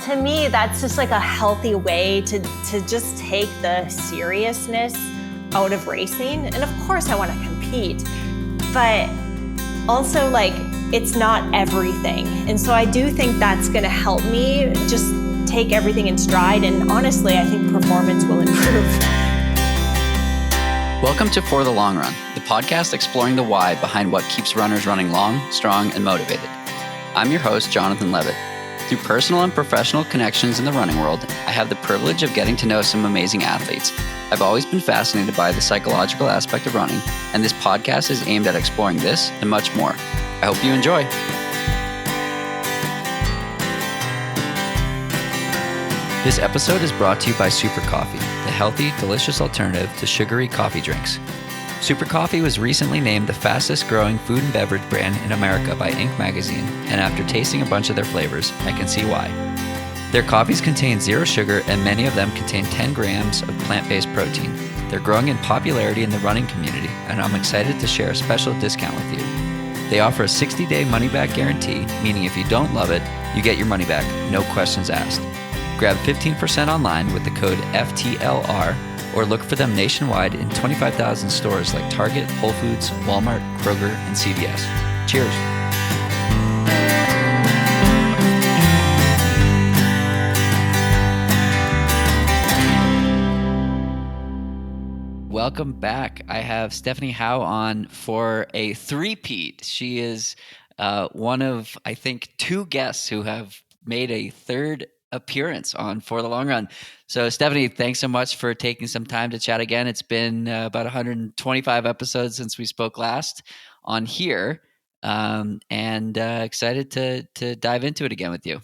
To me, that's just like a healthy way to just take the seriousness out of racing. And of course I want to compete, but also like it's not everything. And so I do think that's going to help me just take everything in stride. And honestly, I think performance will improve. Welcome to For the Long Run, the podcast exploring the why behind what keeps runners running long, strong, and motivated. I'm your host, Jonathan Levitt. Through personal and professional connections in the running world, I have the privilege of getting to know some amazing athletes. I've always been fascinated by the psychological aspect of running, and this podcast is aimed at exploring this and much more. I hope you enjoy. This episode is brought to you by SuperCoffee, the healthy, delicious alternative to sugary coffee drinks. SuperCoffee was recently named the fastest growing food and beverage brand in America by Inc. magazine, and after tasting a bunch of their flavors, I can see why. Their coffees contain zero sugar, and many of them contain 10 grams of plant-based protein. They're growing in popularity in the running community, and I'm excited to share a special discount with you. They offer a 60-day money-back guarantee, meaning if you don't love it, you get your money back, no questions asked. Grab 15% online with the code FTLR, or look for them nationwide in 25,000 stores like Target, Whole Foods, Walmart, Kroger, and CVS. Cheers. Welcome back. I have Stephanie Howe on for a three-peat. She is one of, I think, two guests who have made a third appearance on For the Long Run. So Stephanie, thanks so much for taking some time to chat again. It's been about 125 episodes since we spoke last on here, and excited to dive into it again with you.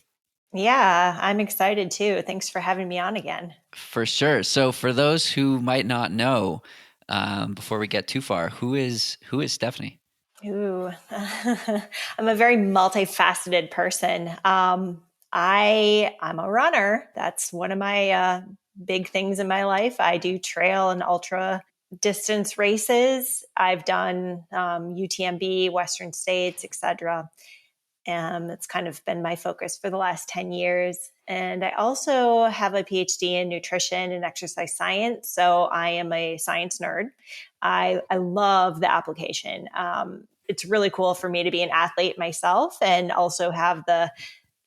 Yeah, I'm excited too. Thanks for having me on again. For sure. So for those who might not know, before we get too far, who is Stephanie? Ooh, I'm a very multifaceted person. I'm a runner. That's one of my big things in my life. I do trail and ultra distance races. I've done UTMB, Western States, etc. It's kind of been my focus for the last 10 years. And I also have a PhD in nutrition and exercise science. So I am a science nerd. I love the application. It's really cool for me to be an athlete myself and also have the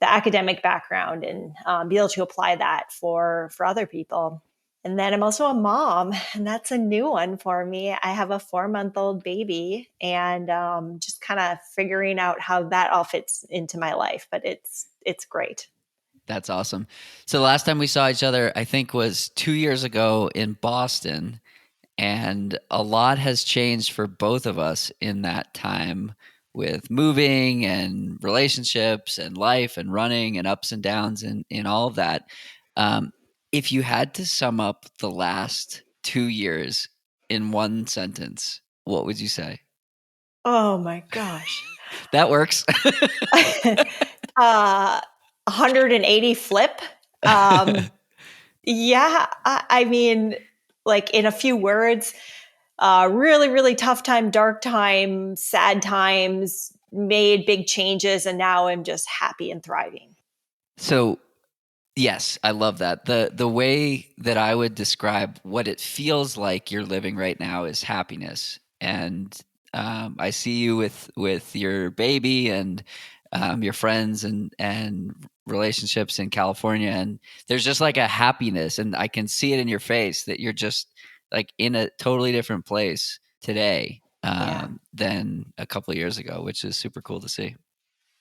academic background and be able to apply that for other people. And then I'm also a mom, and that's a new one for me. I have a 4-month-old baby, and just kind of figuring out how that all fits into my life. But it's great. That's awesome. So the last time we saw each other, I think, was 2 years ago in Boston, and a lot has changed for both of us in that time with moving and relationships and life and running and ups and downs and in all of that. If you had to sum up the last 2 years in one sentence, what would you say? Oh my gosh. That works. 180 flip. Yeah, I mean, like in a few words, really, really tough time, dark time, sad times, made big changes, and now I'm just happy and thriving. So yes, I love that. The way that I would describe what it feels like you're living right now is happiness. And I see you with your baby and your friends and relationships in California. And there's just like a happiness, and I can see it in your face that you're just like in a totally different place today than a couple of years ago, which is super cool to see.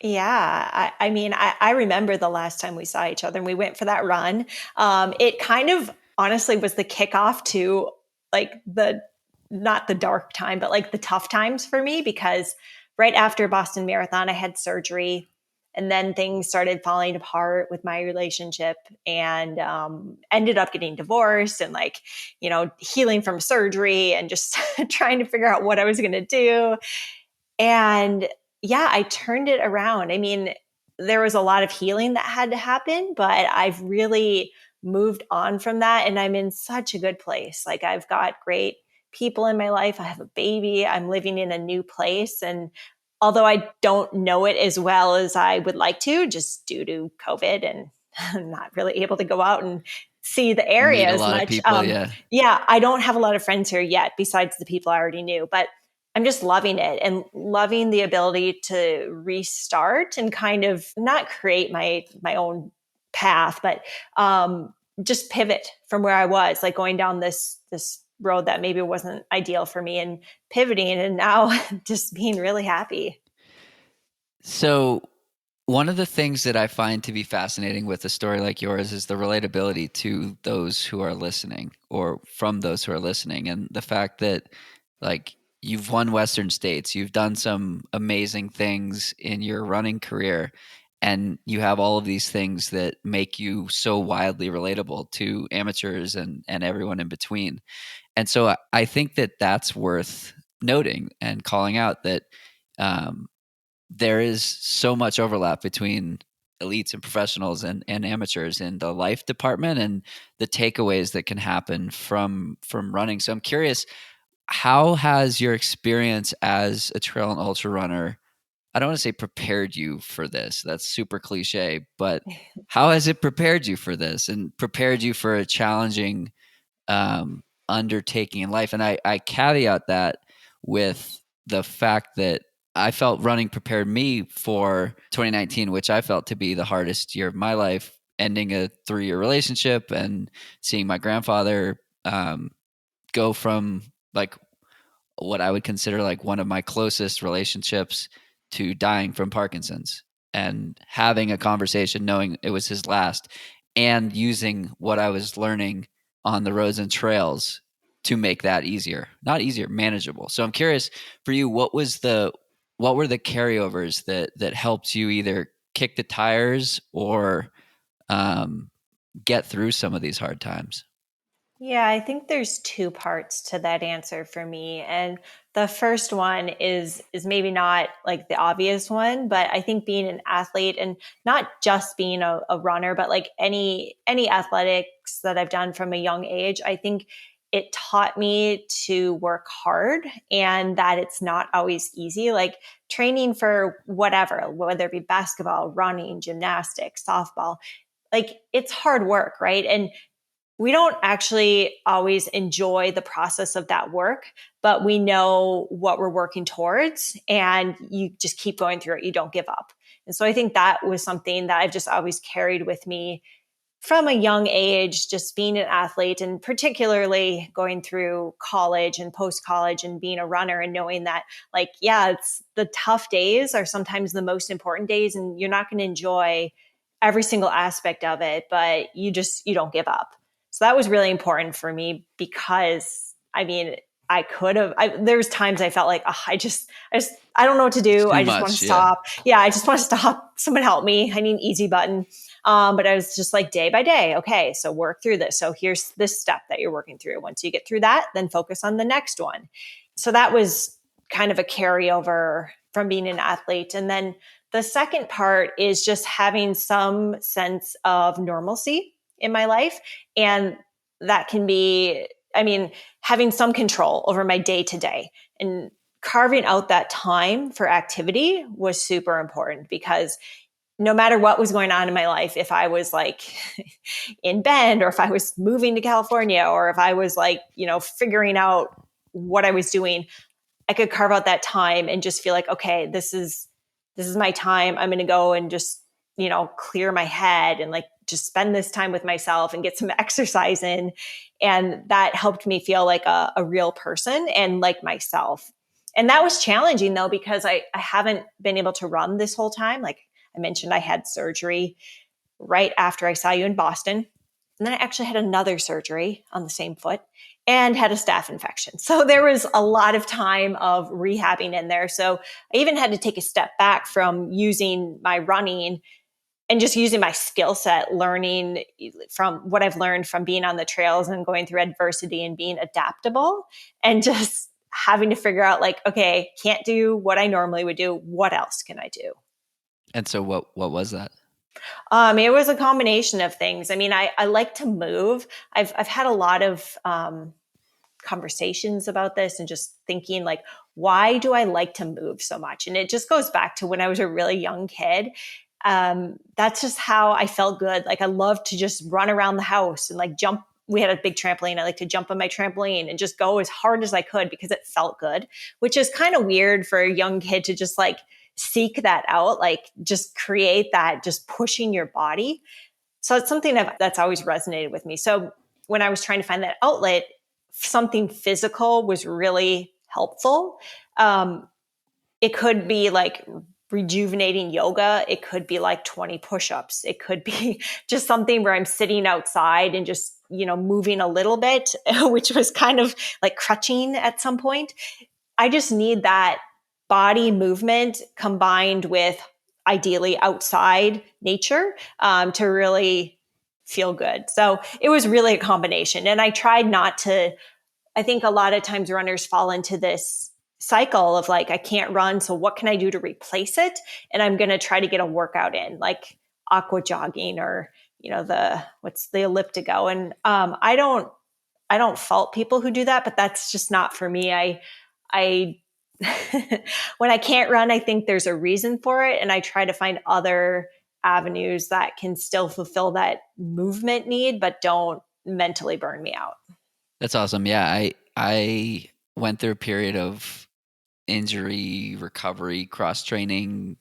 Yeah, I mean, I remember the last time we saw each other and we went for that run. It kind of honestly was the kickoff to like not the dark time, but like the tough times for me, because right after Boston Marathon, I had surgery, and then things started falling apart with my relationship, and ended up getting divorced and like, healing from surgery and just trying to figure out what I was going to do. And yeah, I turned it around. I mean, there was a lot of healing that had to happen, but I've really moved on from that. And I'm in such a good place. Like I've got great people in my life. I have a baby. I'm living in a new place. And although I don't know it as well as I would like to, just due to COVID and I'm not really able to go out and see the Meet area a as lot of much. people. Yeah. Yeah, I don't have a lot of friends here yet, besides the people I already knew, but I'm just loving it and loving the ability to restart and kind of not create my own path, but just pivot from where I was, like going down this road that maybe wasn't ideal for me and pivoting, and now just being really happy. So, one of the things that I find to be fascinating with a story like yours is the relatability to those who are listening or from those who are listening. And the fact that, like, you've won Western States, you've done some amazing things in your running career, and you have all of these things that make you so wildly relatable to amateurs and everyone in between. And so I think that that's worth noting and calling out that um, there is so much overlap between elites and professionals and amateurs in the life department and the takeaways that can happen from running. So I'm curious, how has your experience as a trail and ultra runner, I don't want to say prepared you for this, that's super cliche, but how has it prepared you for this and prepared you for a challenging undertaking in life? And I caveat that with the fact that I felt running prepared me for 2019, which I felt to be the hardest year of my life, ending a 3-year relationship and seeing my grandfather go from like what I would consider like one of my closest relationships to dying from Parkinson's, and having a conversation knowing it was his last and using what I was learning on the roads and trails to make that easier, not easier, manageable. So I'm curious for you, what were the carryovers that helped you either kick the tires or um, get through some of these hard times? Yeah, I think there's two parts to that answer for me. And the first one is maybe not like the obvious one, but I think being an athlete and not just being a runner, but like any athletics that I've done from a young age, I think it taught me to work hard and that it's not always easy. Like training for whatever, whether it be basketball, running, gymnastics, softball, like it's hard work, right? And we don't actually always enjoy the process of that work, but we know what we're working towards and you just keep going through it. You don't give up. And so I think that was something that I've just always carried with me from a young age, just being an athlete and particularly going through college and post college and being a runner and knowing that, like, yeah, it's the tough days are sometimes the most important days and you're not going to enjoy every single aspect of it, but you don't give up. So that was really important for me because I mean, I could have, there's times I felt like, oh, I don't know what to It's do. too I just want much. to Yeah. stop. Yeah. I just want to stop. Someone help me. I need an easy button. But I was just like day by day. Okay. So work through this. So here's this step that you're working through. Once you get through that, then focus on the next one. So that was kind of a carryover from being an athlete. And then the second part is just having some sense of normalcy in my life. And that can be, I mean, having some control over my day to day and carving out that time for activity was super important because no matter what was going on in my life, if I was like in Bend or if I was moving to California or if I was like, figuring out what I was doing, I could carve out that time and just feel like, okay, this is my time. I'm going to go and just, clear my head and like just spend this time with myself and get some exercise in. And that helped me feel like a real person and like myself. And that was challenging though, because I haven't been able to run this whole time. Like I mentioned, I had surgery right after I saw you in Boston. And then I actually had another surgery on the same foot and had a staph infection. So there was a lot of time of rehabbing in there. So I even had to take a step back from using my running and just using my skill set, learning from what I've learned from being on the trails and going through adversity and being adaptable and just having to figure out like, okay, can't do what I normally would do. What else can I do? And so what was that? It was a combination of things. I mean, I like to move. I've had a lot of conversations about this and just thinking like, why do I like to move so much? And it just goes back to when I was a really young kid. That's just how I felt good. Like I loved to just run around the house and like jump. We had a big trampoline. I like to jump on my trampoline and just go as hard as I could because it felt good, which is kind of weird for a young kid to just like seek that out, like just create that, just pushing your body. So it's something that's always resonated with me. So when I was trying to find that outlet, something physical was really helpful. Um, it could be like rejuvenating yoga. It could be like 20 push-ups. It could be just something where I'm sitting outside and just, moving a little bit, which was kind of like crutching at some point. I just need that body movement combined with ideally outside nature to really feel good. So it was really a combination. And I tried not to, I think a lot of times runners fall into this cycle of like, I can't run. So what can I do to replace it? And I'm going to try to get a workout in, like aqua jogging or, what's the elliptigo. And I don't fault people who do that, but that's just not for me. I, when I can't run, I think there's a reason for it. And I try to find other avenues that can still fulfill that movement need, but don't mentally burn me out. That's awesome. Yeah, I went through a period of injury recovery, cross training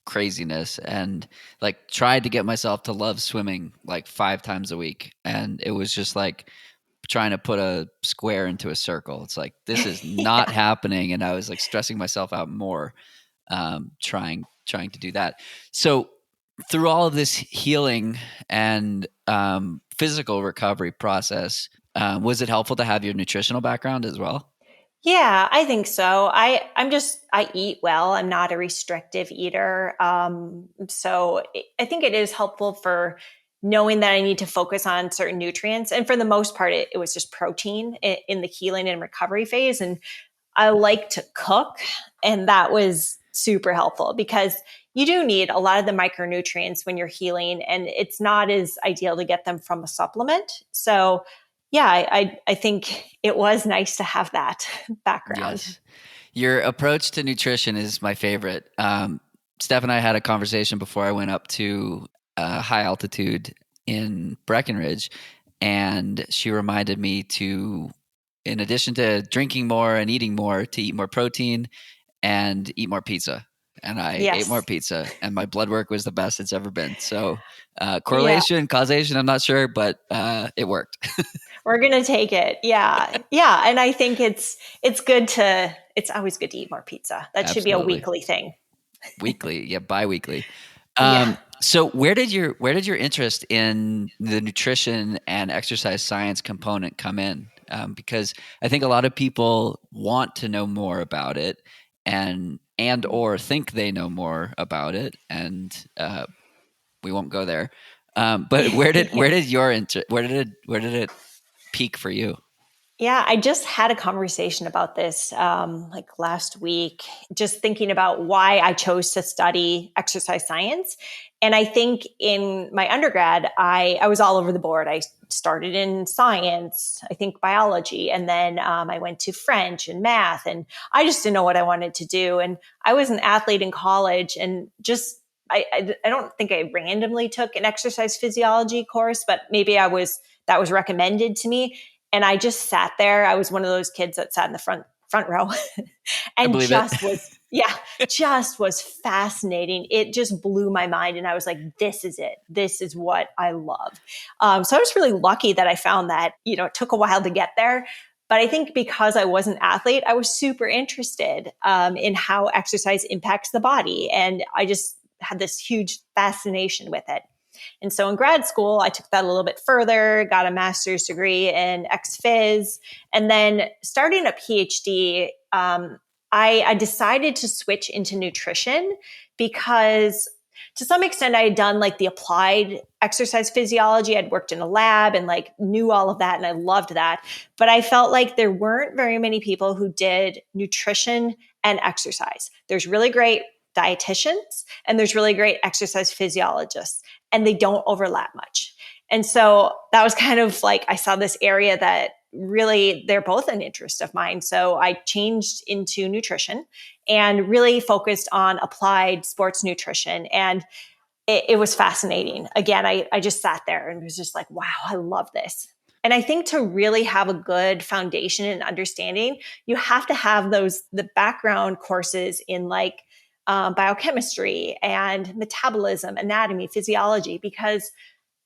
craziness, and like tried to get myself to love swimming like 5 times a week, and it was just like trying to put a square into a circle. It's like this is not Yeah. happening, and I was like stressing myself out more, trying to do that. So through all of this healing and physical recovery process, was it helpful to have your nutritional background as well? Yeah, I think so. I eat well. I'm not a restrictive eater. I think it is helpful for knowing that I need to focus on certain nutrients. And for the most part, it was just protein in the healing and recovery phase. And I like to cook, and that was super helpful because you do need a lot of the micronutrients when you're healing, and it's not as ideal to get them from a supplement. So, yeah, I think it was nice to have that background. Yes. Your approach to nutrition is my favorite. Steph and I had a conversation before I went up to high altitude in Breckenridge, and she reminded me to, in addition to drinking more and eating more, to eat more protein and eat more pizza. And I ate more Yes. pizza, and my blood work was the best it's ever been. So, Yeah. correlation, causation, I'm not sure, but it worked. We're going to take it. Yeah. Yeah. And I think it's always good to eat more pizza. That should be a Absolutely. weekly thing. Weekly, yeah, bi-weekly. Yeah. So where did your interest in the nutrition and exercise science component come in? Because I think a lot of people want to know more about it, and or think they know more about it, and we won't go there. But where did Yeah. where did it peak for you? Yeah, I just had a conversation about this like last week, just thinking about why I chose to study exercise science. And I think in my undergrad, I was all over the board. I started in science, I think biology, and then I went to French and math, and I just didn't know what I wanted to do. And I was an athlete in college, and just I don't think I randomly took an exercise physiology course, but maybe that was recommended to me, and I just sat there. I was one of those kids that sat in the front row I and believe it. just was fascinating. It just blew my mind. And I was like, this is it. This is what I love. So I was really lucky that I found that, it took a while to get there. But I think because I was an athlete, I was super interested in how exercise impacts the body. And I just had this huge fascination with it. And so in grad school, I took that a little bit further, got a master's degree in ex-phys, and then starting a PhD, I decided to switch into nutrition because to some extent I had done like the applied exercise physiology. I'd worked in a lab and like knew all of that, and I loved that. But I felt like there weren't very many people who did nutrition and exercise. There's really great dietitians and there's really great exercise physiologists, and they don't overlap much. And so that was kind of like, I saw this area that really they're both an interest of mine. So I changed into nutrition and really focused on applied sports nutrition. And it was fascinating. Again, I just sat there and was just like, wow, I love this. And I think to really have a good foundation and understanding, you have to have the background courses in like biochemistry and metabolism, anatomy, physiology, because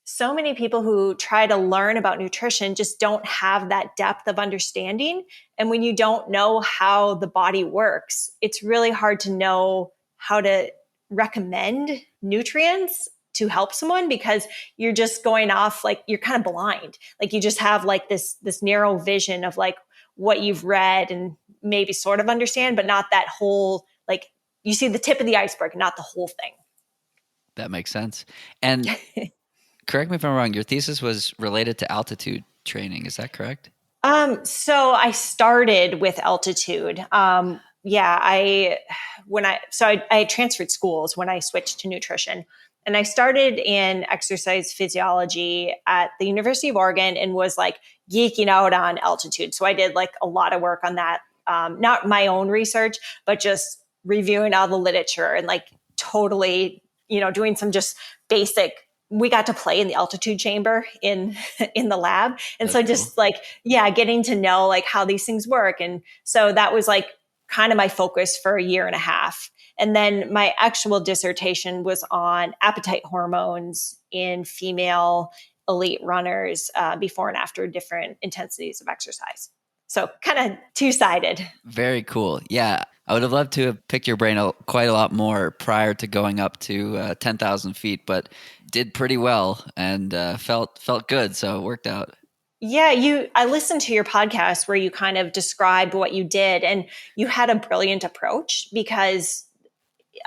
so many people who try to learn about nutrition just don't have that depth of understanding. And when you don't know how the body works, it's really hard to know how to recommend nutrients to help someone, because you're just going off, like, you're kind of blind. Like, you just have like this narrow vision of like what you've read and maybe sort of understand, but not that whole, like, you see the tip of the iceberg, not the whole thing. That makes sense. And correct me if I'm wrong, your thesis was related to altitude training. Is that correct? So I started with altitude. Yeah, I transferred schools when I switched to nutrition, and I started in exercise physiology at the University of Oregon and was like geeking out on altitude. So I did like a lot of work on that. Not my own research, but just reviewing all the literature and like totally, doing some just basic. We got to play in the altitude chamber in in the lab, and That's so cool. just like, yeah, getting to know like how these things work. And so that was like kind of my focus for a year and a half. And then my actual dissertation was on appetite hormones in female elite runners, before and after different intensities of exercise. So kind of two-sided. Very cool. Yeah. I would have loved to have picked your brain quite a lot more prior to going up to 10,000 feet, but did pretty well and felt good. So it worked out. Yeah, I listened to your podcast where you kind of described what you did, and you had a brilliant approach, because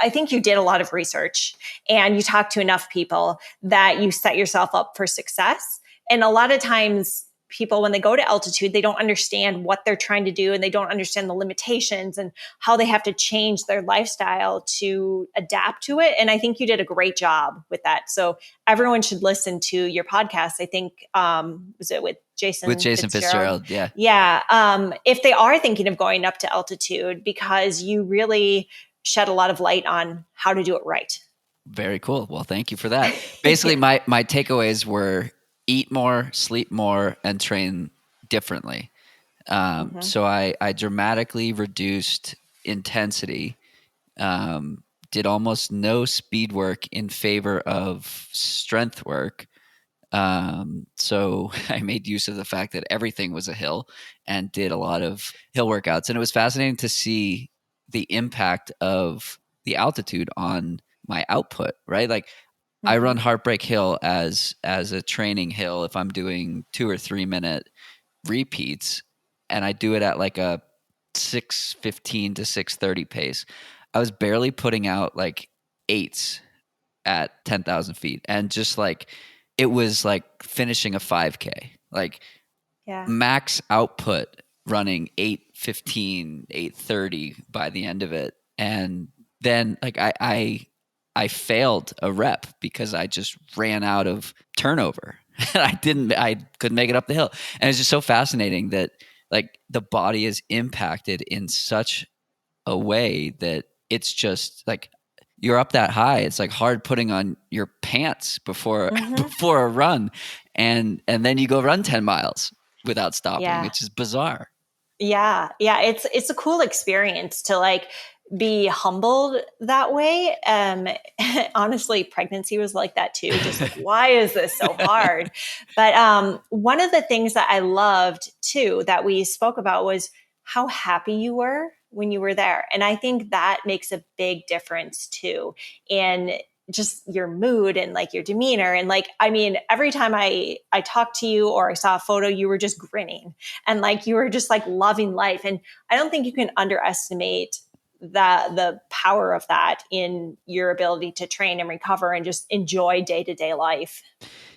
I think you did a lot of research and you talked to enough people that you set yourself up for success. And a lot of times people, when they go to altitude, they don't understand what they're trying to do, and they don't understand the limitations and how they have to change their lifestyle to adapt to it. And I think you did a great job with that. So everyone should listen to your podcast. I think, was it with With Jason Jason Fitzgerald? Fitzgerald. Yeah. Yeah. If they are thinking of going up to altitude, because you really shed a lot of light on how to do it right. Very cool. Well, thank you for that. Basically, my takeaways were eat more, sleep more, and train differently. Mm-hmm. So I dramatically reduced intensity, did almost no speed work in favor of strength work. So I made use of the fact that everything was a hill and did a lot of hill workouts. And it was fascinating to see the impact of the altitude on my output, right? Like I run Mm-hmm. Heartbreak Hill as a training hill if I'm doing 2 or 3 minute repeats, and I do it at like a 6:15 to 6:30 pace. I was barely putting out like eights at 10,000 feet, and just like it was like finishing a 5K, like Yeah. max output running 8:15, 8:30 by the end of it. And then like I failed a rep because I just ran out of turnover. I couldn't make it up the hill. And it's just so fascinating that like the body is impacted in such a way that it's just like you're up that high. It's like hard putting on your pants before Mm-hmm. before a run, and then you go run 10 miles without stopping. Yeah. It's just bizarre. Yeah. Yeah. It's a cool experience to like be humbled that way. Honestly, pregnancy was like that too. Just like, why is this so hard? But one of the things that I loved too that we spoke about was how happy you were when you were there. And I think that makes a big difference too in just your mood and like your demeanor. And like, I mean, every time I talked to you or I saw a photo, you were just grinning and like you were just like loving life. And I don't think you can underestimate the power of that in your ability to train and recover and just enjoy day-to-day life.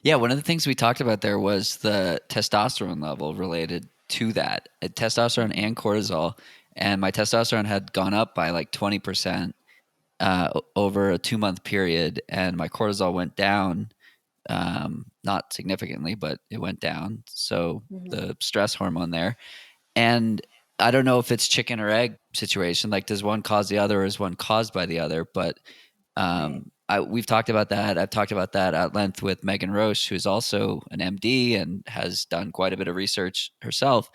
Yeah, one of the things we talked about there was the testosterone level related to that. Testosterone and cortisol. And my testosterone had gone up by like 20% over a 2 month period, and my cortisol went down, not significantly, but it went down. So Mm-hmm. the stress hormone there. And I don't know if it's chicken or egg situation. Like, does one cause the other, or is one caused by the other? But Right. we've talked about that. I've talked about that at length with Megan Roche, who's also an MD and has done quite a bit of research herself.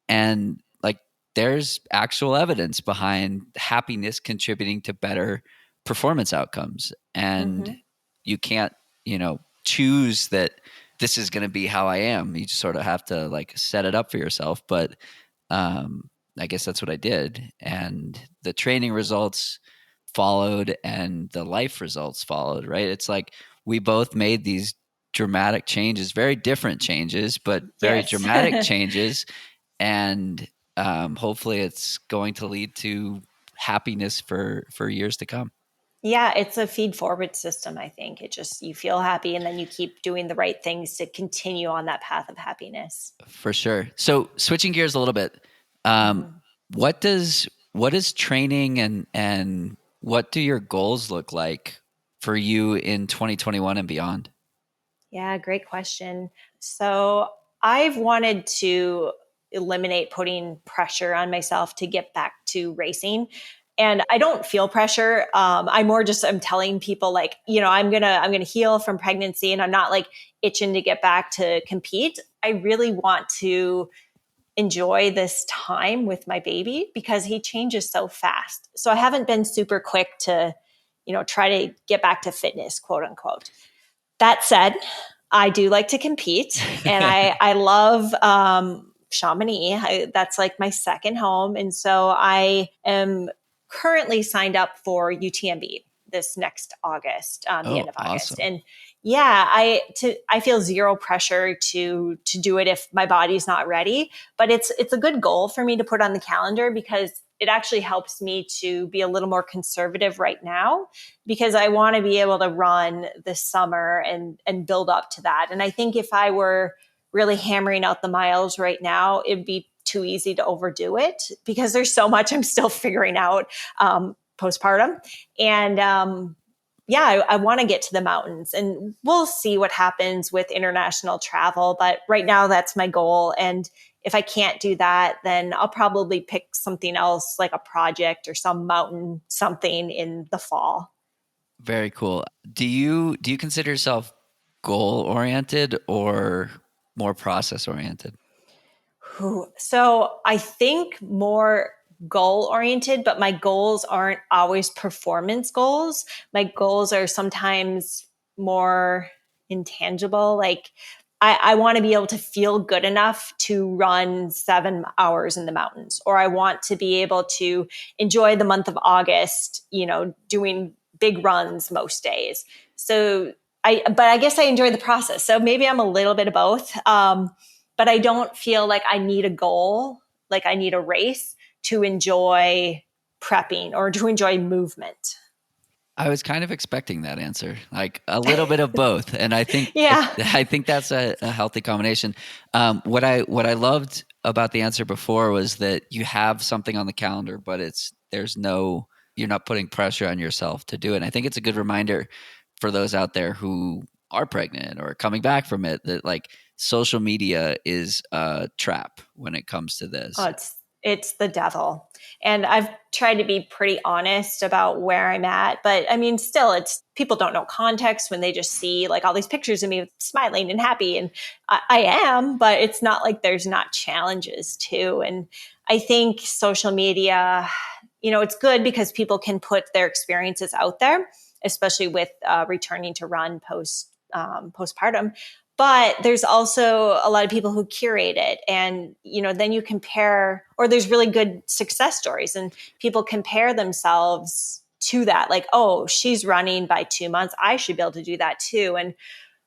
And like, there's actual evidence behind happiness contributing to better performance outcomes. And Mhm. you can't, choose that this is going to be how I am. You just sort of have to like set it up for yourself. But I guess that's what I did. And the training results followed and the life results followed, right? It's like we both made these dramatic changes, very different changes, but very Yes. dramatic changes. And hopefully it's going to lead to happiness for years to come. Yeah, it's a feed forward system, I think. It just, you feel happy and then you keep doing the right things to continue on that path of happiness. For sure. So switching gears a little bit, um, Mhm. what is training and what do your goals look like for you in 2021 and beyond? Yeah, great question. So I've wanted to eliminate putting pressure on myself to get back to racing. And I don't feel pressure. I more just I'm telling people like, I'm gonna heal from pregnancy, and I'm not like itching to get back to compete. I really want to enjoy this time with my baby because he changes so fast. So I haven't been super quick to, try to get back to fitness, quote unquote. That said, I do like to compete, and I love Chamonix. That's like my second home, and so I am currently signed up for UTMB this next August, the Oh, end of August, awesome. and yeah, I feel zero pressure to do it if my body's not ready, but it's a good goal for me to put on the calendar because it actually helps me to be a little more conservative right now because I want to be able to run this summer and build up to that. And I think if I were really hammering out the miles right now, it'd be too easy to overdo it because there's so much I'm still figuring out postpartum. And yeah, I want to get to the mountains, and we'll see what happens with international travel. But right now, that's my goal. And if I can't do that, then I'll probably pick something else like a project or some mountain something in the fall. Very cool. Do you consider yourself goal oriented or more process oriented? So I think more goal oriented, but my goals aren't always performance goals. My goals are sometimes more intangible. Like I want to be able to feel good enough to run 7 hours in the mountains, or I want to be able to enjoy the month of August, doing big runs most days. So but I guess I enjoy the process. So maybe I'm a little bit of both. But I don't feel like I need a goal, like I need a race to enjoy prepping or to enjoy movement. I was kind of expecting that answer, like a little bit of both, and I think Yeah. I think that's a healthy combination. What I loved about the answer before was that you have something on the calendar, but there's no you're not putting pressure on yourself to do it. And I think it's a good reminder for those out there who are pregnant or coming back from it that like social media is a trap when it comes to Oh, this. it's the devil. And I've tried to be pretty honest about where I'm at, but I mean still it's people don't know context when they just see like all these pictures of me smiling and happy, and I am, but it's not like there's not challenges too. And I think social media, it's good because people can put their experiences out there, especially with returning to run postpartum. But there's also a lot of people who curate it, and then you compare, or there's really good success stories, and people compare themselves to that. Like, oh, she's running by 2 months, I should be able to do that too. And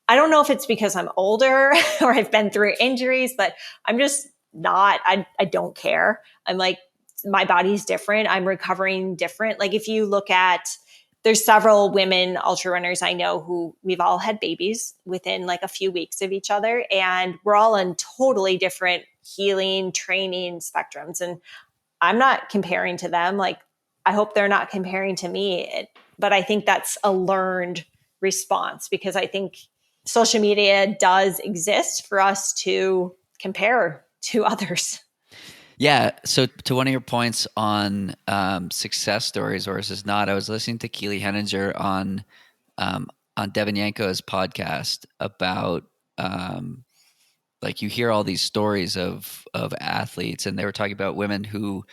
I don't know if it's because I'm older or I've been through injuries, but I'm just not, I don't care. I'm like, my body's different. I'm recovering different. Like if you look at, there's several women ultra runners I know who we've all had babies within like a few weeks of each other. And we're all in totally different healing training spectrums. And I'm not comparing to them. Like, I hope they're not comparing to me. But I think that's a learned response because I think social media does exist for us to compare to others. Yeah. So to one of your points on success stories versus not, I was listening to Keely Henninger on on Devin Yanko's podcast about like you hear all these stories of athletes, and they were talking about women who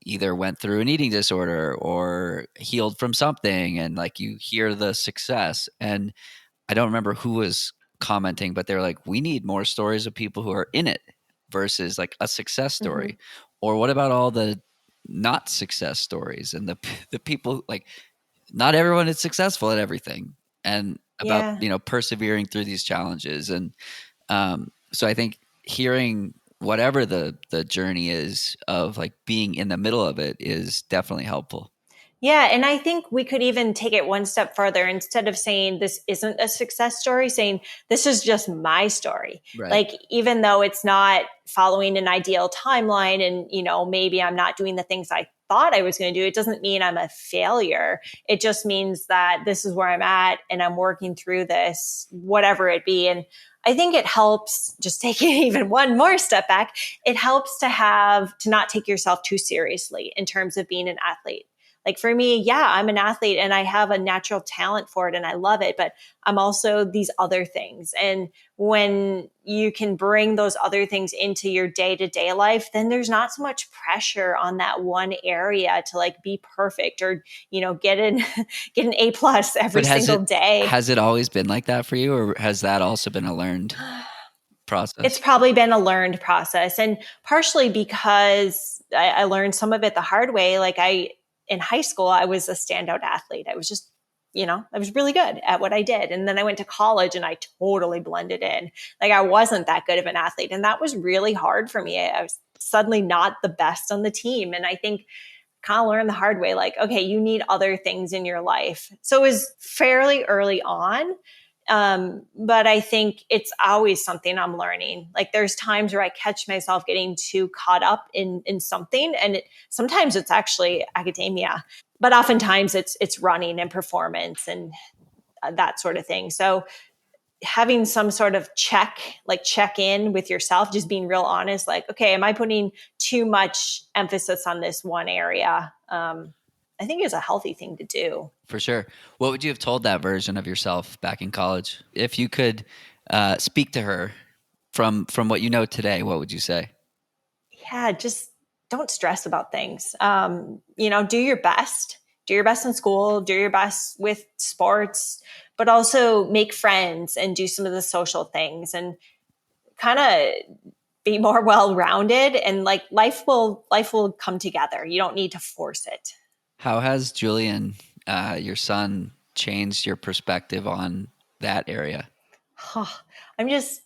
either went through an eating disorder or healed from something, and like you hear the success. And I don't remember who was commenting, but they're like, we need more stories of people who are in it versus like a success Mhm. story. Or what about all the not success stories and the people like not everyone is successful at everything, and about Yeah. persevering through these challenges. And so I think hearing whatever the journey is of like being in the middle of it is definitely helpful. Yeah. And I think we could even take it one step further. Instead of saying this isn't a success story, saying this is just my story. Right. Like, even though it's not following an ideal timeline and, maybe I'm not doing the things I thought I was going to do, it doesn't mean I'm a failure. It just means that this is where I'm at and I'm working through this, whatever it be. And I think it helps, just taking even one more step back, it helps to not take yourself too seriously in terms of being an athlete. Like for me, yeah, I'm an athlete and I have a natural talent for it and I love it, but I'm also these other things. And when you can bring those other things into your day to day life, then there's not so much pressure on that one area to like be perfect or, get an, get an A+ every But single day. has it always been like that for you, or has that also been a learned It's process? probably been a learned process, and partially because I learned some of it the hard way. Like in high school, I was a standout athlete. I was just, I was really good at what I did. And then I went to college and I totally blended in. Like I wasn't that good of an athlete. And that was really hard for me. I was suddenly not the best on the team. And I think kind of learned the hard way, like, okay, you need other things in your life. So it was fairly early on. But I think it's always something I'm learning. Like there's times where I catch myself getting too caught up in something, and sometimes it's actually academia, but oftentimes it's running and performance and that sort of thing. So having some sort of check in with yourself, just being real honest, like, okay, am I putting too much emphasis on this one area? I think is a healthy thing to do. For sure. What would you have told that version of yourself back in college if you could speak to her from what you know today? What would you say? Yeah, just don't stress about things. Do your best. Do your best in school, do your best with sports, but also make friends and do some of the social things and kind of be more well-rounded, and like life will come together. You don't need to force it. How has Julian, your son, changed your perspective on that area? I'm just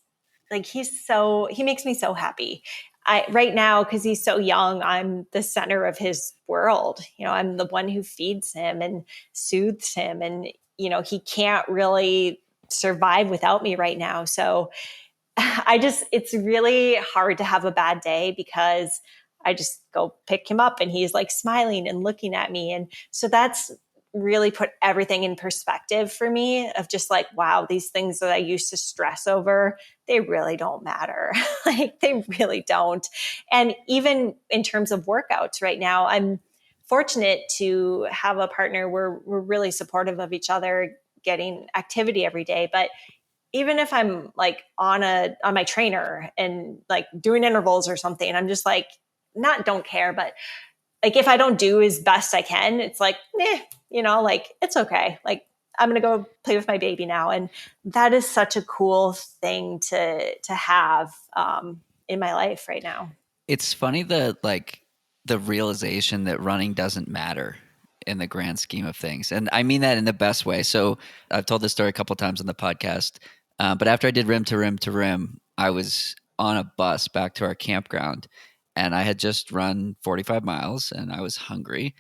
like, he makes me so happy. I right now, because he's so young, I'm the center of his world. I'm the one who feeds him and soothes him, and he can't really survive without me right now. So it's really hard to have a bad day because I just go pick him up and he's like smiling and looking at me. And so that's really put everything in perspective for me, of just like, wow, these things that I used to stress over, they really don't matter. Like they really don't. And even in terms of workouts right now, I'm fortunate to have a partner where we're really supportive of each other, getting activity every day. But even if I'm like on my trainer and like doing intervals or something, I'm just like, not don't care, but like if I don't do as best I can, it's like, like it's okay. Like I'm gonna go play with my baby now, and that is such a cool thing to have in my life right now. It's funny that like the realization that running doesn't matter in the grand scheme of things, and I mean that in the best way. So I've told this story a couple times on the podcast, but after I did rim to rim to rim, I was on a bus back to our campground, and I had just run 45 miles, and I was hungry,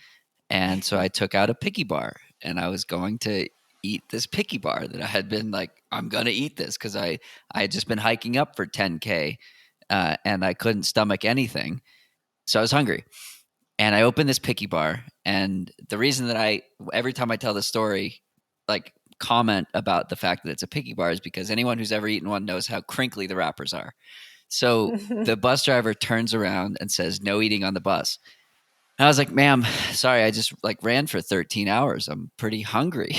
and so I took out a picky bar, and I was going to eat this picky bar that I had been like, I'm gonna eat this because I had just been hiking up for 10K, and I couldn't stomach anything. So I was hungry. And I opened this picky bar. And the reason that every time I tell the story, like comment about the fact that it's a picky bar is because anyone who's ever eaten one knows how crinkly the wrappers are. So the bus driver turns around and says, no eating on the bus. And I was like, ma'am, sorry, I just like ran for 13 hours. I'm pretty hungry.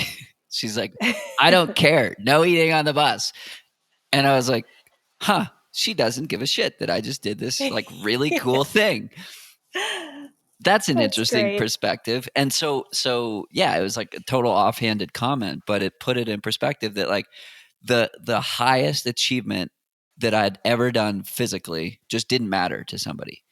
She's like, I don't care. No eating on the bus. And I was like, huh, she doesn't give a shit that I just did this like really cool thing. That's an That's interesting great. perspective. And so yeah, it was like a total offhanded comment, but it put it in perspective that like the highest achievement that I'd ever done physically just didn't matter to somebody.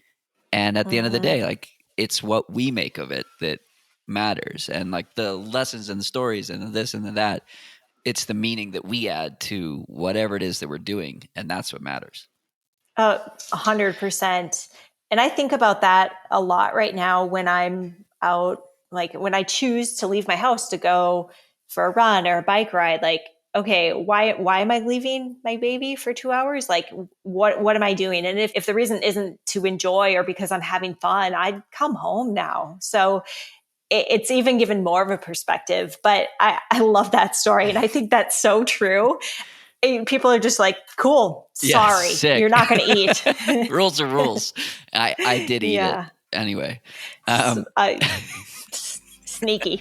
And at the end of the Mm-hmm. day, like it's what we make of it that matters. And like the lessons and the stories and the this and the that, it's the meaning that we add to whatever it is that we're doing. And that's what matters. 100%. And I think about that a lot right now when I'm out, like when I choose to leave my house to go for a run or a bike ride, like, okay, why am I leaving my baby for 2 hours? Like, what am I doing? And if the reason isn't to enjoy or because I'm having fun, I'd come home now. So it's even given more of a perspective, but I love that story. And I think that's so true. People are just like, cool, Yeah, sorry, you're sick. not going to eat. Rules are rules. I did eat it Yeah. anyway. S- Um, I, Sneaky.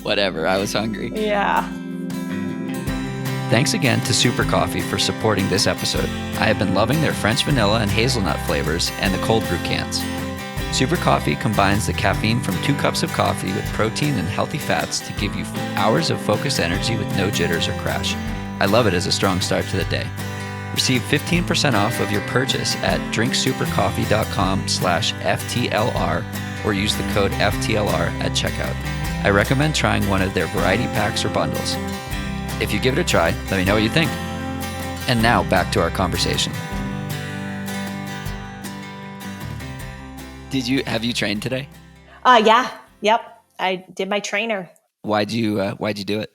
whatever. I was hungry. Yeah. Thanks again to Super Coffee for supporting this episode. I have been loving their French vanilla and hazelnut flavors and the cold brew cans. Super Coffee combines the caffeine from 2 cups of coffee with protein and healthy fats to give you hours of focused energy with no jitters or crash. I love it as a strong start to the day. Receive 15% off of your purchase at drinksupercoffee.com/FTLR or use the code FTLR at checkout. I recommend trying one of their variety packs or bundles. If you give it a try, let me know what you think. And now back to our conversation. Have you trained today? Yeah. Yep. I did my trainer. Why'd you do it?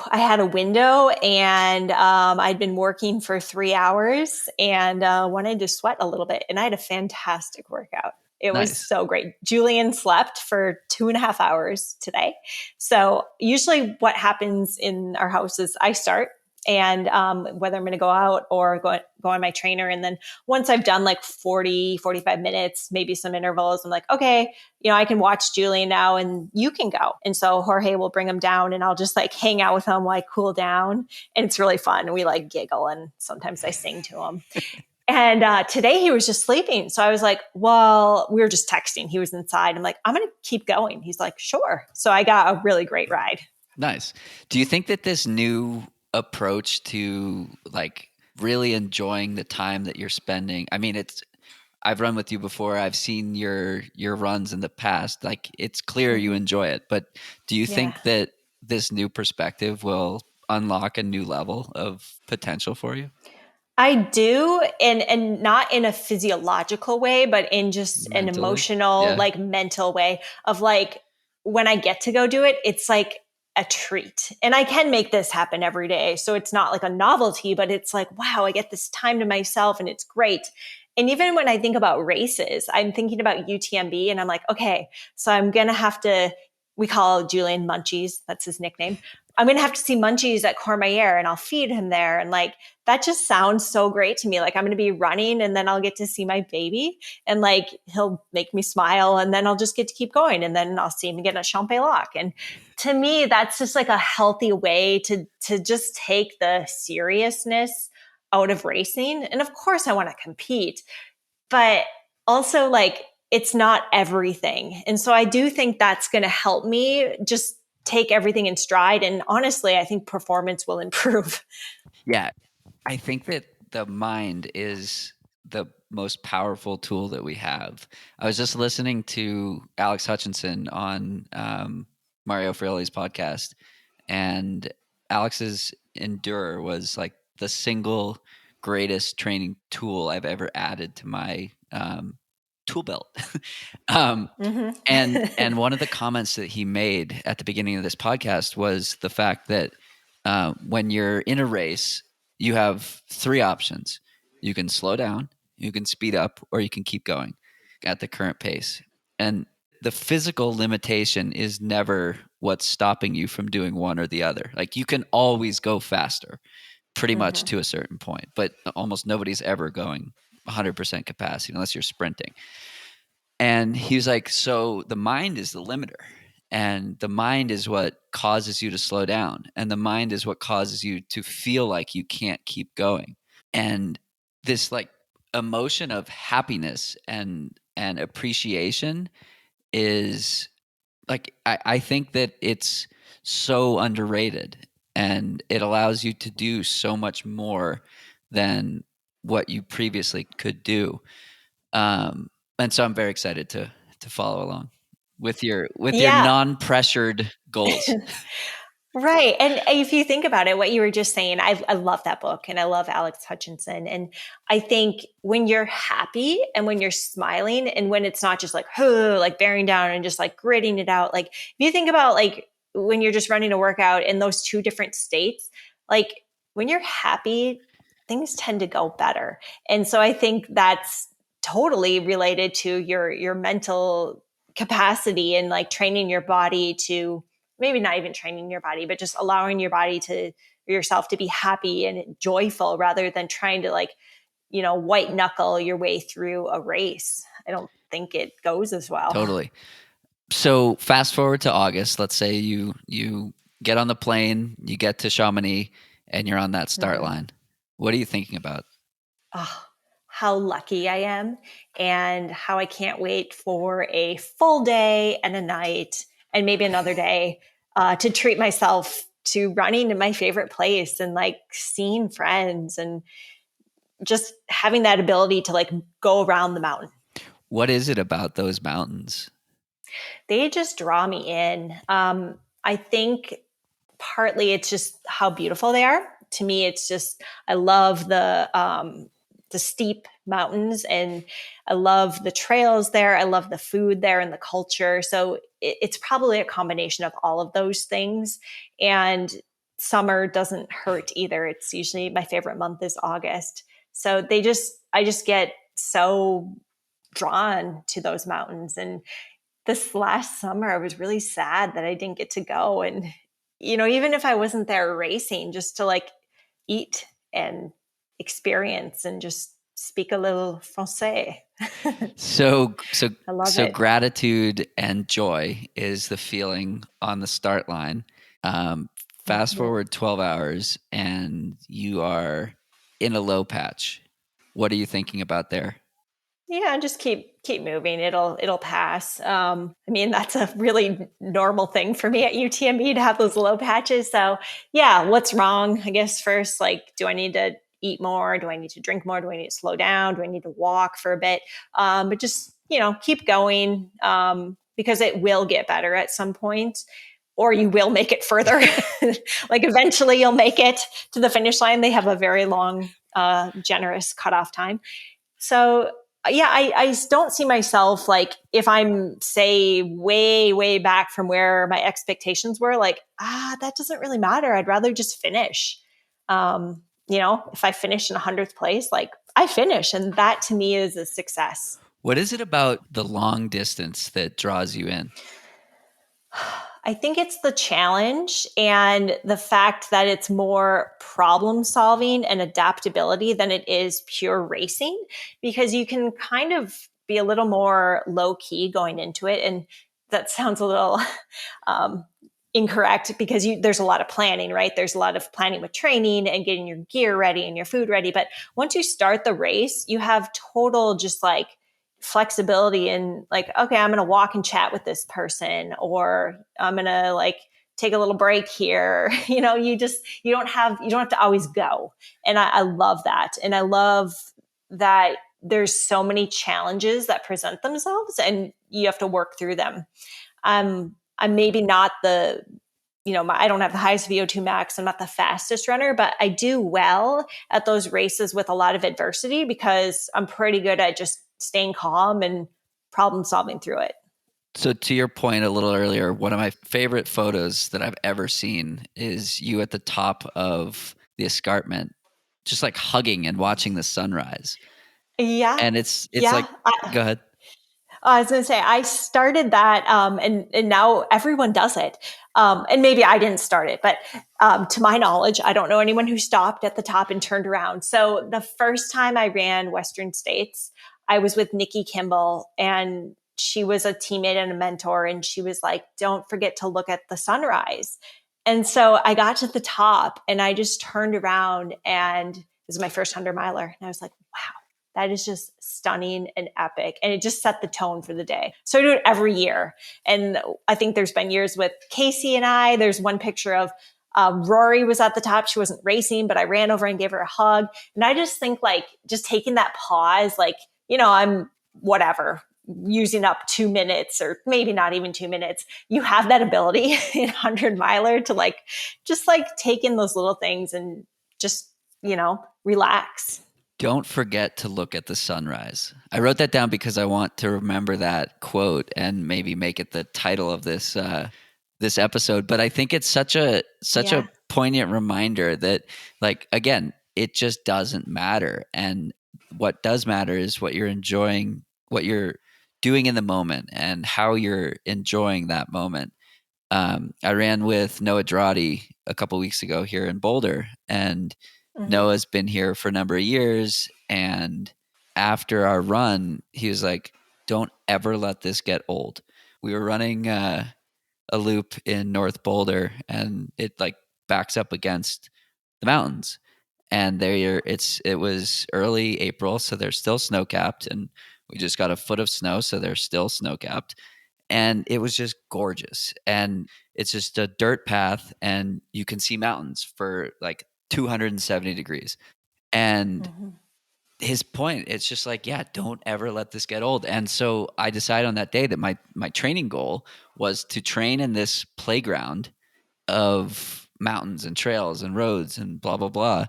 I had a window and I'd been working for 3 hours and wanted to sweat a little bit. And I had a fantastic workout. It was Nice. so great. Julian slept for 2.5 hours today. So usually what happens in our house is I start and whether I'm going to go out or go on my trainer. And then once I've done like 40, 45 minutes, maybe some intervals, I'm like, okay, I can watch Julian now and you can go. And so Jorge will bring him down and I'll just like hang out with him, like cool down. And it's really fun. We like giggle and sometimes I sing to him. And today he was just sleeping. So I was like, well, we were just texting. He was inside. I'm like, I'm going to keep going. He's like, sure. So I got a really great ride. Nice. Do you think that this new approach to like really enjoying the time that you're spending, I mean, I've run with you before. I've seen your runs in the past. Like it's clear you enjoy it, but do you think that this new perspective will unlock a new level of potential for you? I do, and not in a physiological way, but in just an Mentally? emotional, Yeah. like mental way of like when I get to go do it, it's like a treat. And I can make this happen every day. So it's not like a novelty, but it's like, wow, I get this time to myself and it's great. And even when I think about races, I'm thinking about UTMB and I'm like, okay, so I'm going to have to, we call Julian Munchies. That's his nickname. I'm going to have to see Munchies at Courmayeur and I'll feed him there. And like, that just sounds so great to me. Like I'm going to be running and then I'll get to see my baby and like he'll make me smile and then I'll just get to keep going and then I'll see him again at Champex. And to me, that's just like a healthy way to just take the seriousness out of racing. And of course I want to compete, but also like it's not everything. And so I do think that's going to help me just take everything in stride. And honestly, I think performance will improve. Yeah. I think that the mind is the most powerful tool that we have. I was just listening to Alex Hutchinson on Mario Frioli's podcast, and Alex's Endure was like the single greatest training tool I've ever added to my tool belt. And one of the comments that he made at the beginning of this podcast was the fact that when you're in a race, you have 3 options. You can slow down, you can speed up, or you can keep going at the current pace. And the physical limitation is never what's stopping you from doing one or the other. Like you can always go faster, pretty much to a certain point, but almost nobody's ever going 100% capacity unless you're sprinting. And he was like, so the mind is the limiter. And the mind is what causes you to slow down. And the mind is what causes you to feel like you can't keep going. And this like emotion of happiness and appreciation is like I think that it's so underrated, and it allows you to do so much more than what you previously could do. And so I'm very excited to follow along with your Yeah. non-pressured goals. Right. And if you think about it, what you were just saying, I love that book and I love Alex Hutchinson. And I think when you're happy and when you're smiling and when it's not just like, huh, like bearing down and just like gritting it out, like if you think about like when you're just running a workout in those two different states, like when you're happy, things tend to go better. And so I think that's totally related to your mental capacity and like training your body to maybe not even training your body, but just allowing your body to yourself to be happy and joyful rather than trying to like, white knuckle your way through a race. I don't think it goes as well. Totally. So fast forward to August. Let's say you get on the plane, you get to Chamonix, and you're on that start Mhm. line. What are you thinking about? Oh, how lucky I am and how I can't wait for a full day and a night and maybe another day to treat myself to running to my favorite place and like seeing friends and just having that ability to like go around the mountain. What is it about those mountains? They just draw me in. I think partly it's just how beautiful they are. To me, it's just I love the steep mountains and I love the trails there. I love the food there and the culture. So it's probably a combination of all of those things. And summer doesn't hurt either. It's usually my favorite month is August. So I just get so drawn to those mountains. And this last summer, I was really sad that I didn't get to go. And, even if I wasn't there racing, just to like eat and experience and just speak a little Francais. So so I love so it. gratitude and joy is the feeling on the start line. Um, Fast Mhm. forward 12 hours and you are in a low patch. What are you thinking about there? Yeah, just keep moving. It'll pass. I mean, that's a really normal thing for me at UTMB to have those low patches. So yeah, what's wrong? I guess first, like, do I need to eat more? Do I need to drink more? Do I need to slow down? Do I need to walk for a bit? But just keep going because it will get better at some point, or you will make it further. Like eventually, you'll make it to the finish line. They have a very long, generous cutoff time. So yeah, I don't see myself like if I'm say way, way back from where my expectations were, like, that doesn't really matter. I'd rather just finish. If I finish in 100th place, like I finish. And that to me is a success. What is it about the long distance that draws you in? I think it's the challenge and the fact that it's more problem solving and adaptability than it is pure racing, because you can kind of be a little more low key going into it. And that sounds a little um, incorrect because there's a lot of planning, right? There's a lot of planning with training and getting your gear ready and your food ready. But once you start the race, you have total just like flexibility and like, okay, I'm going to walk and chat with this person, or I'm going to like take a little break here. You don't have to always go. And I love that. And I love that there's so many challenges that present themselves and you have to work through them. I'm maybe not I don't have the highest VO2 max. I'm not the fastest runner, but I do well at those races with a lot of adversity because I'm pretty good at just staying calm and problem solving through it. So to your point a little earlier, one of my favorite photos that I've ever seen is you at the top of the escarpment, just like hugging and watching the sunrise. Yeah. And it's Yeah. like, go ahead. I was going to say, I started that, and now everyone does it. And maybe I didn't start it, but to my knowledge, I don't know anyone who stopped at the top and turned around. So the first time I ran Western States, I was with Nikki Kimball, and she was a teammate and a mentor, and she was like, don't forget to look at the sunrise. And so I got to the top and I just turned around, and it was my first 100-miler. And I was like, wow, that is just stunning and epic. And it just set the tone for the day. So I do it every year. And I think there's been years with Casey and I. There's one picture of Rory was at the top. She wasn't racing, but I ran over and gave her a hug. And I just think like just taking that pause, like, I'm whatever, using up 2 minutes or maybe not even 2 minutes. You have that ability in 100-miler to like, just like take in those little things and just, relax. Don't forget to look at the sunrise. I wrote that down because I want to remember that quote and maybe make it the title of this episode. But I think it's such a poignant reminder that, like, again, it just doesn't matter. And what does matter is what you're enjoying, what you're doing in the moment, and how you're enjoying that moment. I ran with Noah Droddy a couple weeks ago here in Boulder, and Noah's been here for a number of years. And after our run, he was like, don't ever let this get old. We were running a loop in North Boulder, and it like backs up against the mountains. And it was early April, so they're still snow capped, and we just got a foot of snow, so they're still snow capped. And it was just gorgeous. And it's just a dirt path, and you can see mountains for like 270 degrees. And his point, it's just like, yeah, don't ever let this get old. And so I decided on that day that my training goal was to train in this playground of mountains and trails and roads and blah, blah, blah,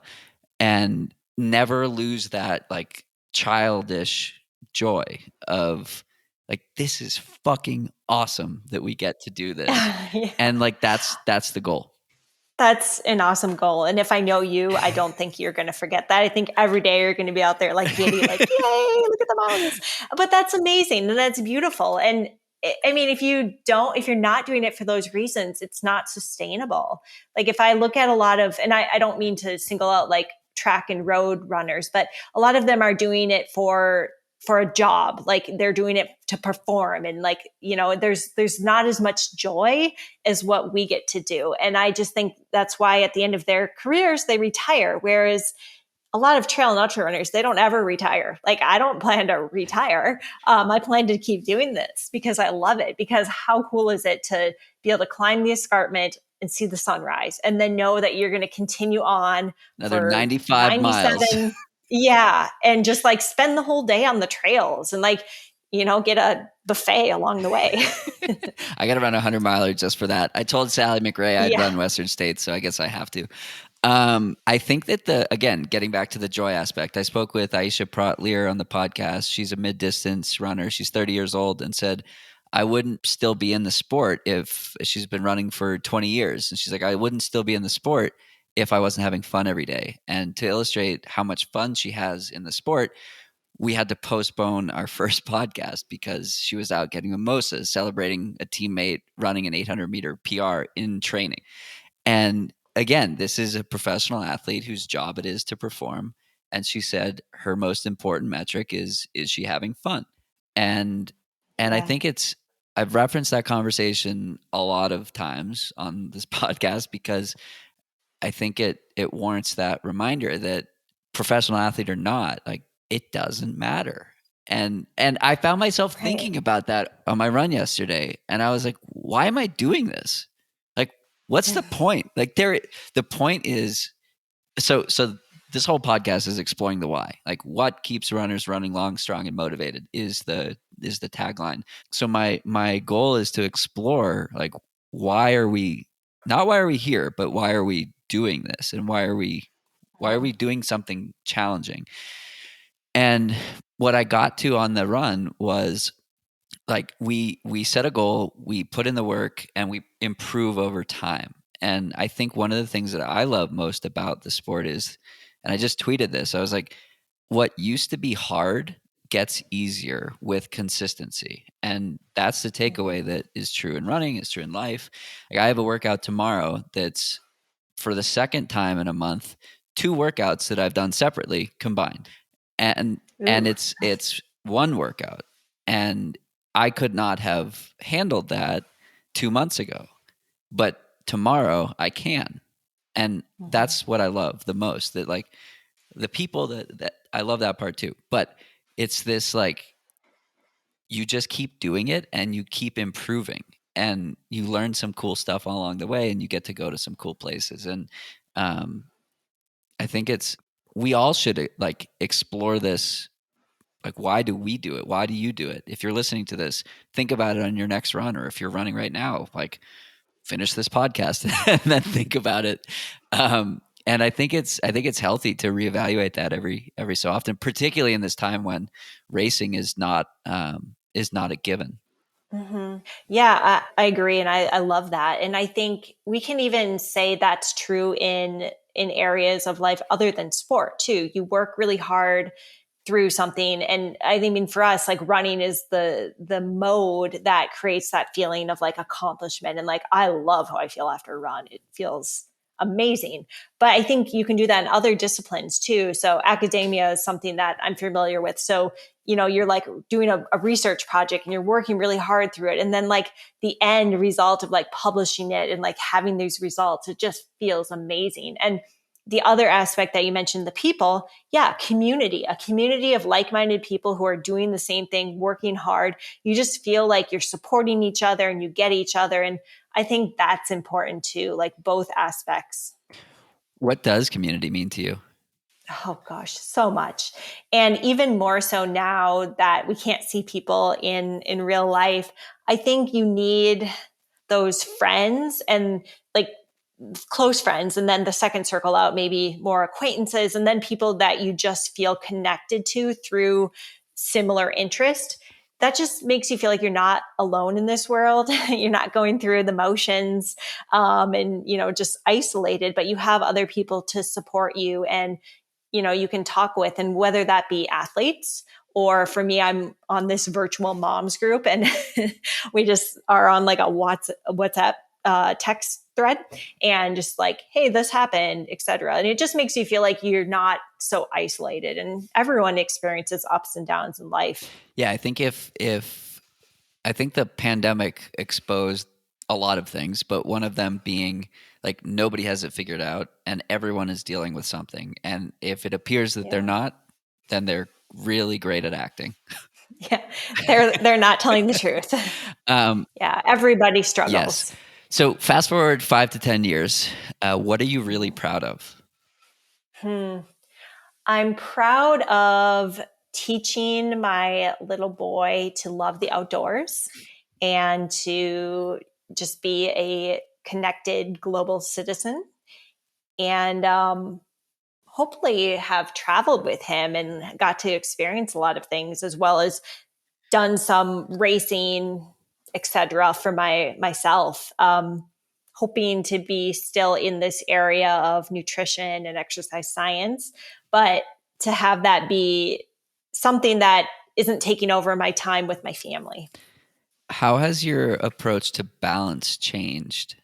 and never lose that like childish joy of like, this is fucking awesome that we get to do this. Yeah. And like, that's the goal. That's an awesome goal. And if I know you, I don't think you're going to forget that. I think every day you're going to be out there like giddy, like, yay, look at the mountains. But that's amazing. And that's beautiful. And I mean, if you're not doing it for those reasons, it's not sustainable. Like if I look at a lot of, and I don't mean to single out like track and road runners, but a lot of them are doing it for a job, like they're doing it to perform. And like, there's not as much joy as what we get to do. And I just think that's why at the end of their careers, they retire. Whereas a lot of trail and ultra runners, they don't ever retire. Like I don't plan to retire. I plan to keep doing this because I love it. Because how cool is it to be able to climb the escarpment and see the sunrise and then know that you're going to continue on another for 95 miles. Yeah. And just like spend the whole day on the trails and like, get a buffet along the way. I got to run a 100-miler just for that. I told Sally McRae I'd run Western States, so I guess I have to. I think that again, getting back to the joy aspect, I spoke with Aisha Pratt-Lear on the podcast. She's a mid-distance runner. She's 30 years old and said, I wouldn't still be in the sport if she's been running for 20 years. And she's like, I wouldn't still be in the sport if I wasn't having fun every day. And to illustrate how much fun she has in the sport, we had to postpone our first podcast because she was out getting mimosas, celebrating a teammate running an 800-meter PR in training. And again, this is a professional athlete whose job it is to perform. And she said her most important metric is she having fun? And I think I've referenced that conversation a lot of times on this podcast because I think it warrants that reminder that professional athlete or not, like it doesn't matter. And I found myself thinking about that on my run yesterday. And I was like, why am I doing this? Like, what's the point? Like the point is, so this whole podcast is exploring the why. Like what keeps runners running long, strong, and motivated is the tagline. So my goal is to explore like, why are we here, but why are we doing this? And why are we doing something challenging? And what I got to on the run was like, we set a goal, we put in the work, and we improve over time. And I think one of the things that I love most about the sport is, and I just tweeted this, I was like, what used to be hard gets easier with consistency. And that's the takeaway that is true in running, is true in life. Like I have a workout tomorrow that's for the second time in a month, 2 workouts that I've done separately combined. And it's one workout. And I could not have handled that 2 months ago, but tomorrow I can. And Mhm. that's what I love the most, that like the people that I love that part too, but it's this like, you just keep doing it and you keep improving and you learn some cool stuff along the way and you get to go to some cool places. And um, I think we all should like explore this. Like, why do we do it? Why do you do it? If you're listening to this, think about it on your next run, or if you're running right now, like finish this podcast and then think about it. And I think it's healthy to reevaluate that every so often, particularly in this time when racing is not a given. Hmm. Yeah, I agree, and I love that. And I think we can even say that's true in areas of life other than sport too. You work really hard through something, and I mean for us, like running is the mode that creates that feeling of like accomplishment. And like I love how I feel after a run. It feels amazing. But I think you can do that in other disciplines too. So academia is something that I'm familiar with. So you're like doing a research project and you're working really hard through it. And then like the end result of like publishing it and like having these results, it just feels amazing. And the other aspect that you mentioned, the people, yeah, community, a community of like-minded people who are doing the same thing, working hard. You just feel like you're supporting each other and you get each other. And I think that's important too, like both aspects. What does community mean to you? Oh gosh, so much. And even more so now that we can't see people in real life, I think you need those friends and like close friends, and then the second circle out, maybe more acquaintances, and then people that you just feel connected to through similar interest. That just makes you feel like you're not alone in this world. You're not going through the motions, and just isolated, but you have other people to support you, and you can talk with, and whether that be athletes, or for me, I'm on this virtual moms group, and we just are on like a WhatsApp text thread, and just like, hey, this happened, etc. And it just makes you feel like you're not so isolated, and everyone experiences ups and downs in life. Yeah, I think if I think the pandemic exposed a lot of things, but one of them being like nobody has it figured out and everyone is dealing with something. And if it appears that they're Yeah. not, then they're really great at acting. Yeah, they're not telling the truth. um, Yeah, everybody yes. struggles. So fast forward 5 to 10 years, what are you really proud of? Hmm. I'm proud of teaching my little boy to love the outdoors and to just be a connected global citizen, and hopefully have traveled with him and got to experience a lot of things, as well as done some racing, etc. for myself. Hoping to be still in this area of nutrition and exercise science, but to have that be something that isn't taking over my time with my family. How has your approach to balance changed?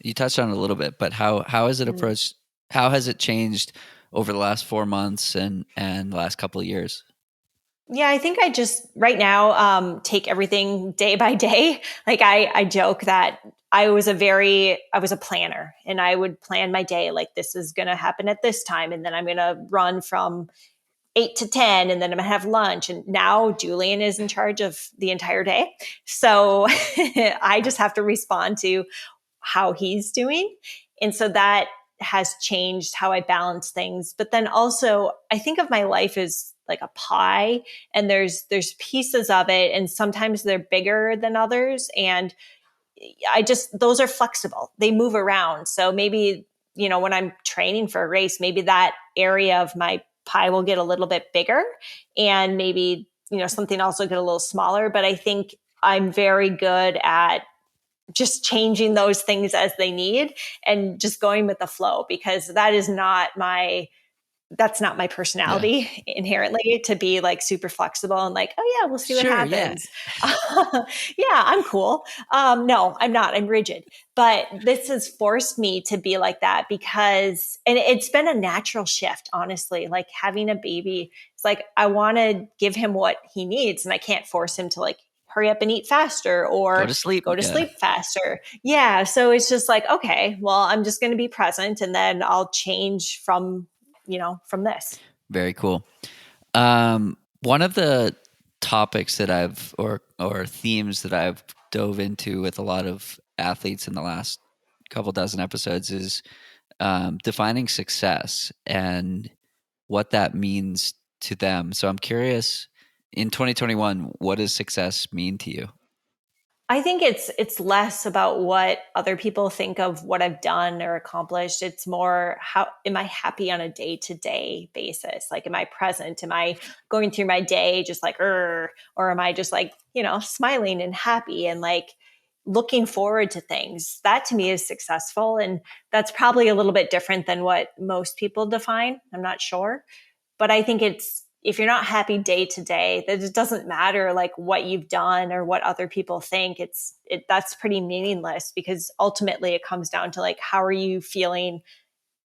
You touched on it a little bit, but how has it Mm. approached? How has it changed over the last 4 months and the last couple of years? Yeah, I think I just right now take everything day by day. Like I joke that I was a planner, and I would plan my day like this is going to happen at this time, and then I'm going to run from 8 to 10, and then I'm going to have lunch. And now Julian is in charge of the entire day, so I just have to respond to how he's doing, and so that has changed how I balance things. But then also, I think of my life as like a pie, and there's pieces of it, and sometimes they're bigger than others, and I just those are flexible. They move around. So maybe, when I'm training for a race, maybe that area of my pie will get a little bit bigger, and maybe, something else will get a little smaller. But I think I'm very good at just changing those things as they need and just going with the flow, because that's not my Yeah. personality inherently, to be like super flexible and like, oh yeah, we'll see what Sure. Yeah. happens. Yeah, I'm cool. No, I'm not. I'm rigid. But this has forced me to be like that, because, and it's been a natural shift, honestly. Like having a baby, it's like I want to give him what he needs, and I can't force him to like hurry up and eat faster Go or to sleep. go to Yeah. sleep faster. Yeah. So it's just like, okay, well, I'm just going to be present and then I'll change from, from this. Very cool. One of the topics that or themes that I've dove into with a lot of athletes in the last couple dozen episodes is defining success and what that means to them. So I'm curious, in 2021, what does success mean to you? I think it's less about what other people think of what I've done or accomplished. It's more, how am I happy on a day-to-day basis? Like, am I present? Am I going through my day just like, or am I just like, smiling and happy and like looking forward to things? That to me is successful. And that's probably a little bit different than what most people define. I'm not sure. But I think if you're not happy day to day, that it doesn't matter like what you've done or what other people think. That's pretty meaningless, because ultimately it comes down to like, how are you feeling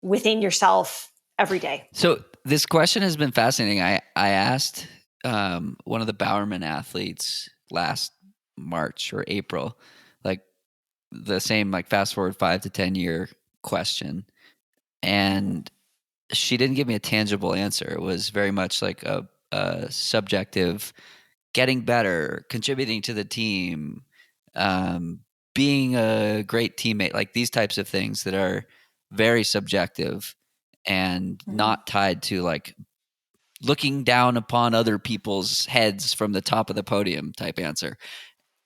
within yourself every day? So this question has been fascinating. I asked one of the Bowerman athletes last March or April, like the same, like fast forward 5 to 10 year question, Mhm. and she didn't give me a tangible answer. It was very much like a subjective, getting better, contributing to the team, um, being a great teammate, like these types of things that are very subjective and Mhm. not tied to like looking down upon other people's heads from the top of the podium type answer.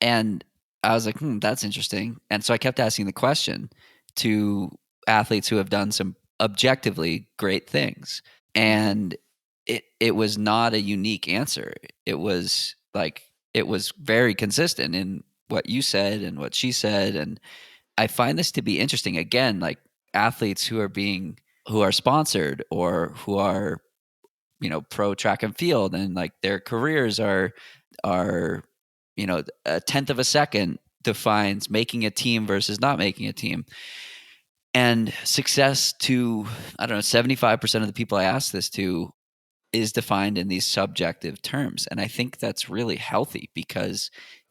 And I was like, that's interesting. And so I kept asking the question to athletes who have done some objectively great things. Mhm. And it was not a unique answer. It was like, it was very consistent in what you said and what she said. And I find this to be interesting. Again, like athletes who are sponsored or who are, pro track and field, and like their careers are a tenth of a second defines making a team versus not making a team. And success to, I don't know, 75% of the people I ask this to is defined in these subjective terms. And I think that's really healthy, because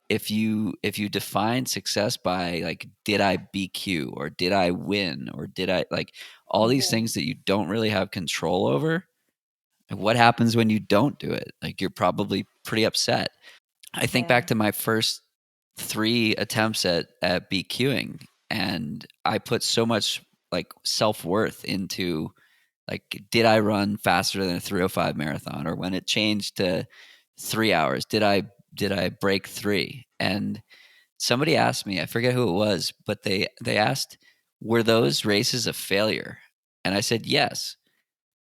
if you define success by like, did I BQ or did I win or did I, like, all these Mhm. things that you don't really have control over, and what happens when you don't do it? Like, you're probably pretty upset. I think Yeah. back to my first 3 attempts at BQing, and I put so much like self-worth into, like, did I run faster than a 305 marathon? Or when it changed to 3 hours, did I break three? And somebody asked me, I forget who it was, but they asked, were those races a failure? And I said yes,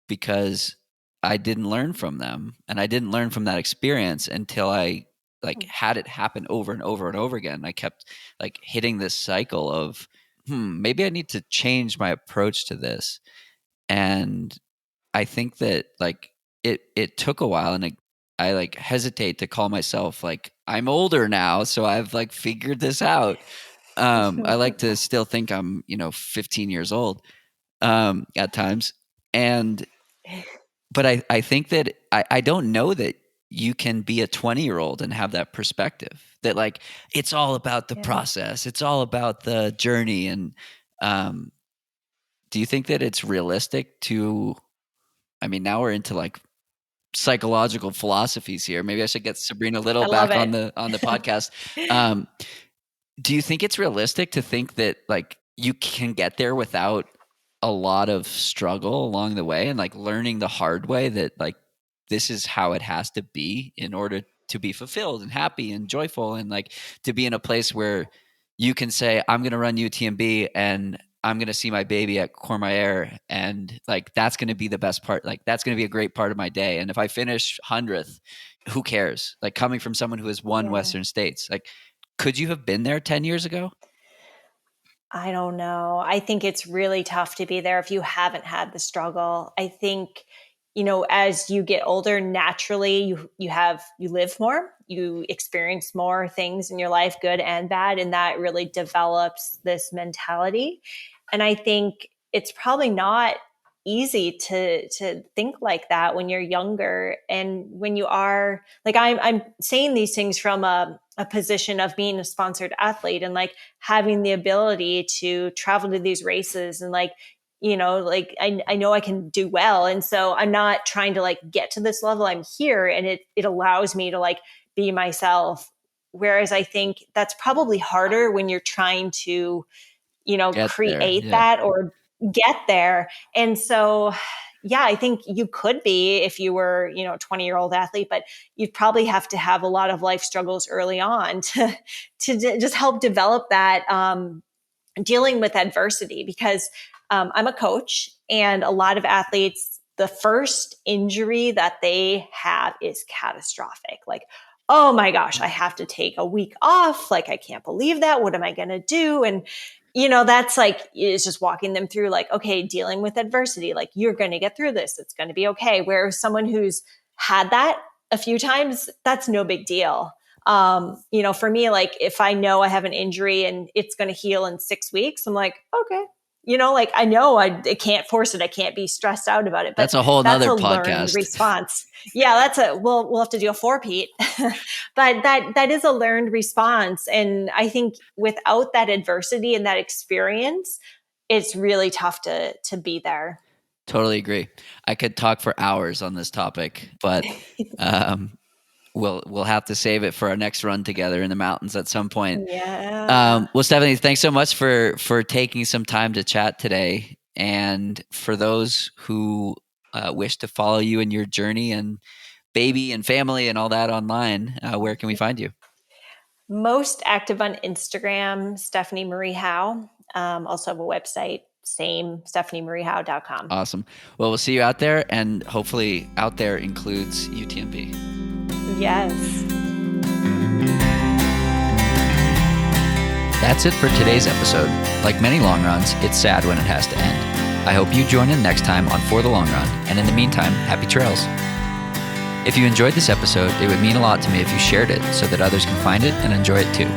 because I didn't learn from them, and I didn't learn from that experience until I like had it happen over and over and over again. I kept like hitting this cycle of, maybe I need to change my approach to this. And I think that like it took a while, and I like hesitate to call myself like I'm older now, so I've like figured this out. I like to still think I'm 15 years old at times, and but I think that I don't know that you can be a 20-year-old and have that perspective that like it's all about the Yeah. process, it's all about the journey. And um, do you think that it's realistic to? I mean, now we're into like psychological philosophies here. Maybe I should get Sabrina Little I love back it. on the podcast. Um, do you think it's realistic to think that like you can get there without a lot of struggle along the way, and like learning the hard way that like this is how it has to be in order to be fulfilled and happy and joyful, and like to be in a place where you can say, I'm going to run UTMB and I'm going to see my baby at Courmayeur, and like that's going to be the best part, like that's going to be a great part of my day, and if I finish 100th, who cares? Like, coming from someone who has won Yeah. Western States, like, could you have been there 10 years ago? I don't know. I think it's really tough to be there if you haven't had the struggle. I think, as you get older, naturally you live more, you experience more things in your life, good and bad, and that really develops this mentality. And I think it's probably not easy to think like that when you're younger, and when you are like, I'm saying these things from a position of being a sponsored athlete and like having the ability to travel to these races and like, like I know I can do well. And so I'm not trying to like get to this level. I'm here, and it allows me to like be myself. Whereas I think that's probably harder when you're trying to, Get there. create Yeah. that or get there. And so, yeah, I think you could be if you were, a 20-year-old athlete, but you'd probably have to have a lot of life struggles early on to just help develop that, dealing with adversity, because I'm a coach, and a lot of athletes, the first injury that they have is catastrophic. Like, oh my gosh, I have to take a week off. Like, I can't believe that. What am I going to do? And, that's like, it's just walking them through like, okay, dealing with adversity. Like, you're going to get through this. It's going to be okay. Whereas someone who's had that a few times, that's no big deal. For me, like if I know I have an injury and it's going to heal in 6 weeks, I'm like, okay, like I know I can't force it. I can't be stressed out about it, but That's a whole that's nother a learned podcast. response. Yeah, we'll have to do a 4-peat, but that is a learned response. And I think without that adversity and that experience, it's really tough to be there. Totally agree. I could talk for hours on this topic, but we'll have to save it for our next run together in the mountains at some point. Yeah. Well, Stephanie, thanks so much for taking some time to chat today. And for those who wish to follow you in your journey and baby and family and all that online, where can we find you? Most active on Instagram, Stephanie Marie Howe. Also have a website, same, StephanieMarieHowe.com. Awesome. Well, we'll see you out there, and hopefully out there includes UTMB. Yes. That's it for today's episode. Like many long runs, it's sad when it has to end. I hope you join in next time on For the Long Run, and in the meantime, happy trails. If you enjoyed this episode, it would mean a lot to me if you shared it so that others can find it and enjoy it too.